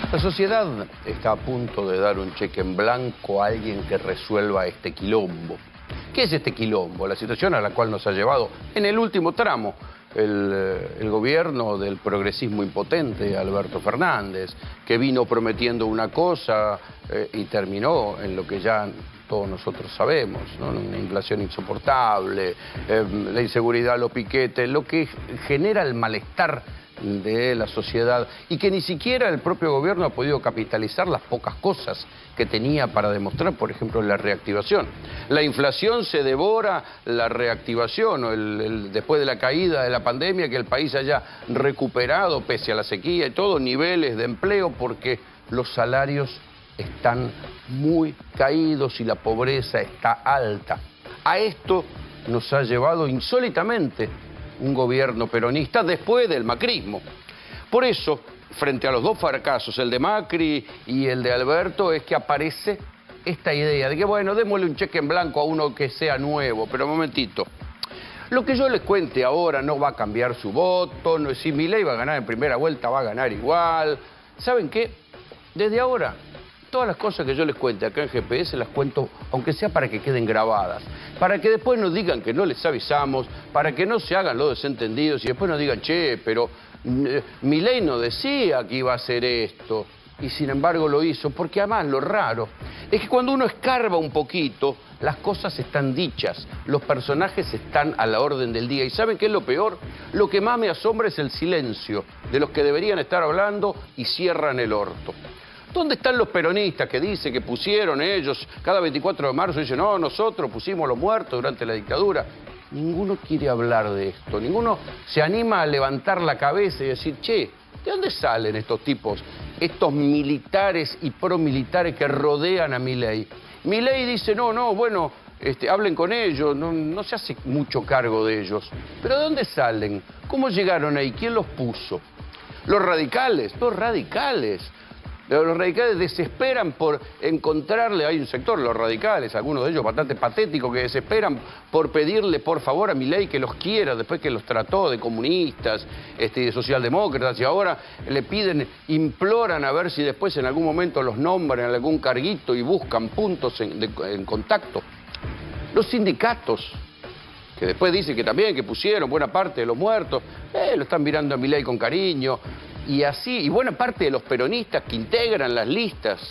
La sociedad está a punto de dar un cheque en blanco a alguien que resuelva este quilombo. ¿Qué es este quilombo? La situación a la cual nos ha llevado en el último tramo el gobierno del progresismo impotente, Alberto Fernández, que vino prometiendo una cosa y terminó en lo que ya todos nosotros sabemos, ¿no? Una inflación insoportable, la inseguridad, los piquetes, lo que genera el malestar de la sociedad y que ni siquiera el propio gobierno ha podido capitalizar las pocas cosas que tenía para demostrar, por ejemplo, la reactivación. La inflación se devora la reactivación, después de la caída de la pandemia, que el país haya recuperado, pese a la sequía y todo, niveles de empleo, porque los salarios están muy caídos y la pobreza está alta. A esto nos ha llevado insólitamente un gobierno peronista después del macrismo. Por eso, frente a los dos fracasos, el de Macri y el de Alberto, es que aparece esta idea de que, bueno, démosle un cheque en blanco a uno que sea nuevo. Pero un momentito, lo que yo les cuente ahora no va a cambiar su voto, no, si Milei va a ganar en primera vuelta, va a ganar igual. ¿Saben qué? Desde ahora, todas las cosas que yo les cuente acá en GPS las cuento, aunque sea para que queden grabadas, para que después nos digan que no les avisamos, para que no se hagan los desentendidos y después nos digan, che, pero Milei no decía que iba a hacer esto, y sin embargo lo hizo, porque además lo raro es que cuando uno escarba un poquito, las cosas están dichas, los personajes están a la orden del día. ¿Y saben qué es lo peor? Lo que más me asombra es el silencio de los que deberían estar hablando y cierran el orto. ¿Dónde están los peronistas que dicen que pusieron ellos, cada 24 de marzo dicen, no, nosotros pusimos los muertos durante la dictadura? Ninguno quiere hablar de esto, ninguno se anima a levantar la cabeza y decir, che, ¿de dónde salen estos tipos, estos militares y promilitares que rodean a Milei? Milei dice, no, bueno, hablen con ellos, no se hace mucho cargo de ellos. ¿Pero de dónde salen? ¿Cómo llegaron ahí? ¿Quién los puso? Los radicales. Los radicales desesperan por encontrarle, hay un sector, los radicales, algunos de ellos bastante patéticos, que desesperan por pedirle por favor a Milei que los quiera, después que los trató de comunistas, de socialdemócratas, y ahora le piden, imploran a ver si después en algún momento los nombran en algún carguito y buscan puntos en contacto. Los sindicatos, que después dicen que también, que pusieron buena parte de los muertos, lo están mirando a Milei con cariño. Y así, y buena parte de los peronistas que integran las listas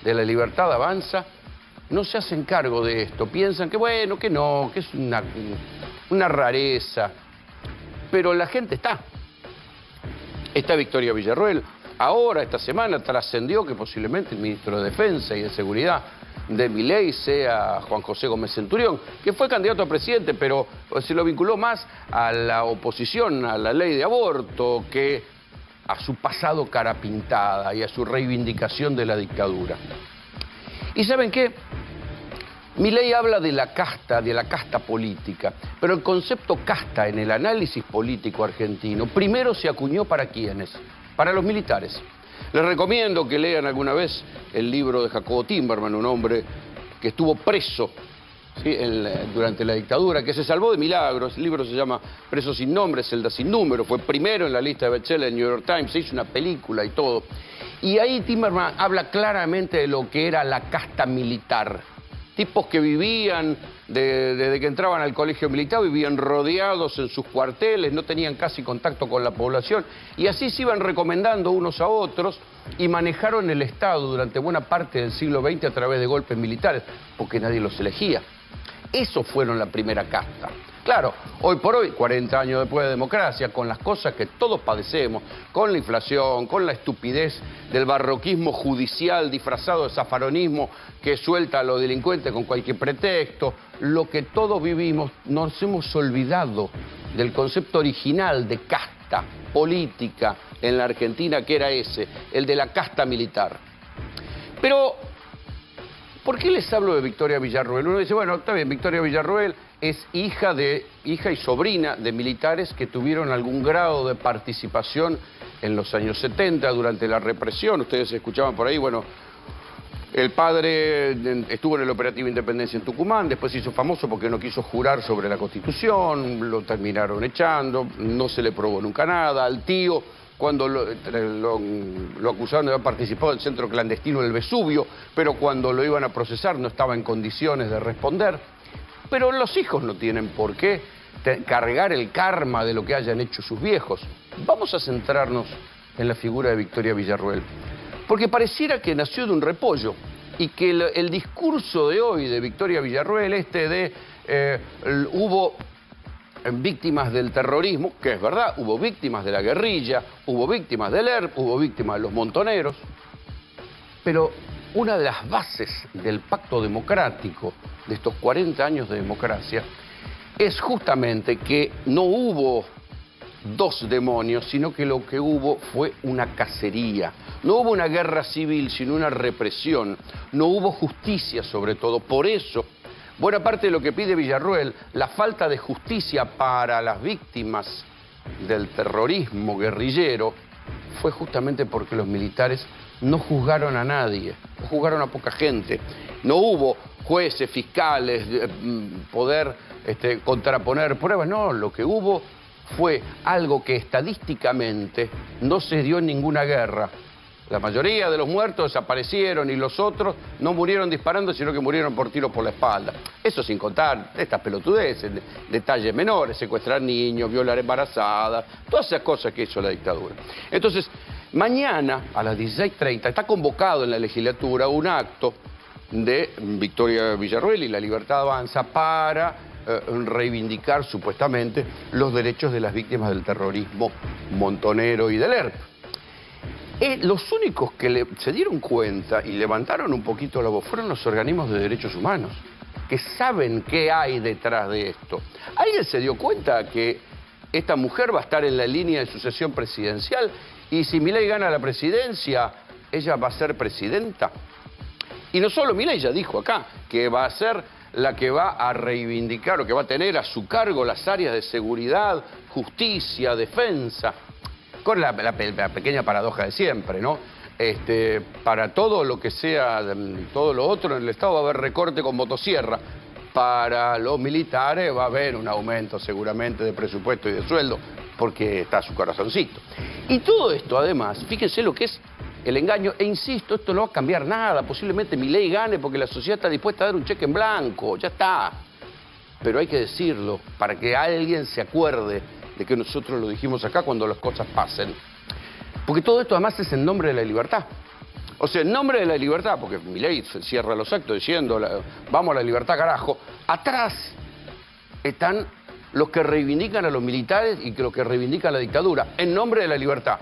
de La Libertad Avanza no se hacen cargo de esto. Piensan que bueno, que no, que es una rareza. Pero la gente está. Está Victoria Villarruel. Ahora, esta semana, trascendió que posiblemente el ministro de Defensa y de Seguridad de Milei sea Juan José Gómez Centurión, que fue candidato a presidente, pero se lo vinculó más a la oposición, a la ley de aborto, que a su pasado cara pintada y a su reivindicación de la dictadura. ¿Y saben qué? Milei habla de la casta política, pero el concepto casta en el análisis político argentino primero se acuñó ¿para quiénes? Para los militares. Les recomiendo que lean alguna vez el libro de Jacobo Timerman, un hombre que estuvo preso, ¿sí?, durante la dictadura, que se salvó de milagros. El libro se llama Preso sin nombre, celda sin número. Fue primero en la lista de bestseller del New York Times, se hizo una película y todo. Y ahí Timerman habla claramente de lo que era la casta militar. Tipos que vivían, desde que entraban al colegio militar, vivían rodeados en sus cuarteles, no tenían casi contacto con la población, y así se iban recomendando unos a otros y manejaron el Estado durante buena parte del siglo XX a través de golpes militares, porque nadie los elegía. Esos fueron la primera casta. Claro, hoy por hoy, 40 años después de democracia, con las cosas que todos padecemos, con la inflación, con la estupidez del barroquismo judicial disfrazado de zafaronismo que suelta a los delincuentes con cualquier pretexto, lo que todos vivimos, nos hemos olvidado del concepto original de casta política en la Argentina, que era ese, el de la casta militar. Pero ¿por qué les hablo de Victoria Villarruel? Uno dice, bueno, está bien, Victoria Villarruel es hija y sobrina de militares que tuvieron algún grado de participación en los años 70 durante la represión. Ustedes escuchaban por ahí, bueno, el padre estuvo en el operativo Independencia en Tucumán, después se hizo famoso porque no quiso jurar sobre la Constitución, lo terminaron echando, no se le probó nunca nada. Al tío, cuando lo acusaron de haber participado en el centro clandestino del Vesubio, pero cuando lo iban a procesar no estaba en condiciones de responder. Pero los hijos no tienen por qué cargar el karma de lo que hayan hecho sus viejos. Vamos a centrarnos en la figura de Victoria Villarruel, porque pareciera que nació de un repollo y que el discurso de hoy de Victoria Villarruel, hubo víctimas del terrorismo, que es verdad, hubo víctimas de la guerrilla, hubo víctimas del ERP, hubo víctimas de los montoneros, pero una de las bases del pacto democrático de estos 40 años de democracia es justamente que no hubo dos demonios, sino que lo que hubo fue una cacería. No hubo una guerra civil, sino una represión. No hubo justicia, sobre todo. Por eso, buena parte de lo que pide Villarruel, la falta de justicia para las víctimas del terrorismo guerrillero, fue justamente porque los militares no juzgaron a nadie, no juzgaron a poca gente. No hubo jueces, fiscales, poder contraponer pruebas. No, lo que hubo fue algo que estadísticamente no se dio en ninguna guerra. La mayoría de los muertos desaparecieron y los otros no murieron disparando, sino que murieron por tiros por la espalda. Eso sin contar estas pelotudeces, detalles menores, secuestrar niños, violar embarazadas, todas esas cosas que hizo la dictadura. Entonces, mañana a las 16:30 está convocado en la legislatura un acto de Victoria Villarruel y La Libertad Avanza para reivindicar supuestamente los derechos de las víctimas del terrorismo montonero y del ERP. Los únicos que se dieron cuenta y levantaron un poquito la voz fueron los organismos de derechos humanos, que saben qué hay detrás de esto. ¿Alguien se dio cuenta que esta mujer va a estar en la línea de sucesión presidencial y si Milei gana la presidencia, ella va a ser presidenta? Y no solo Milei, ya dijo acá que va a ser la que va a reivindicar o que va a tener a su cargo las áreas de seguridad, justicia, defensa, con la pequeña paradoja de siempre, ¿no? Para todo lo que sea, todo lo otro en el Estado va a haber recorte con motosierra. Para los militares va a haber un aumento seguramente de presupuesto y de sueldo, porque está su corazoncito. Y todo esto, además, fíjense lo que es el engaño, e insisto, esto no va a cambiar nada, posiblemente Milei gane porque la sociedad está dispuesta a dar un cheque en blanco, ya está. Pero hay que decirlo para que alguien se acuerde de que nosotros lo dijimos acá cuando las cosas pasen. Porque todo esto además es en nombre de la libertad. O sea, en nombre de la libertad, porque Milei cierra los actos diciendo vamos a la libertad carajo, atrás están los que reivindican a los militares y los que reivindican la dictadura, en nombre de la libertad.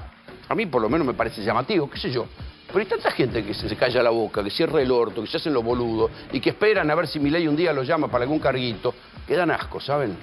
A mí por lo menos me parece llamativo, qué sé yo. Pero hay tanta gente que se calla la boca, que cierra el orto, que se hacen los boludos y que esperan a ver si Milei un día los llama para algún carguito, que dan asco, ¿saben?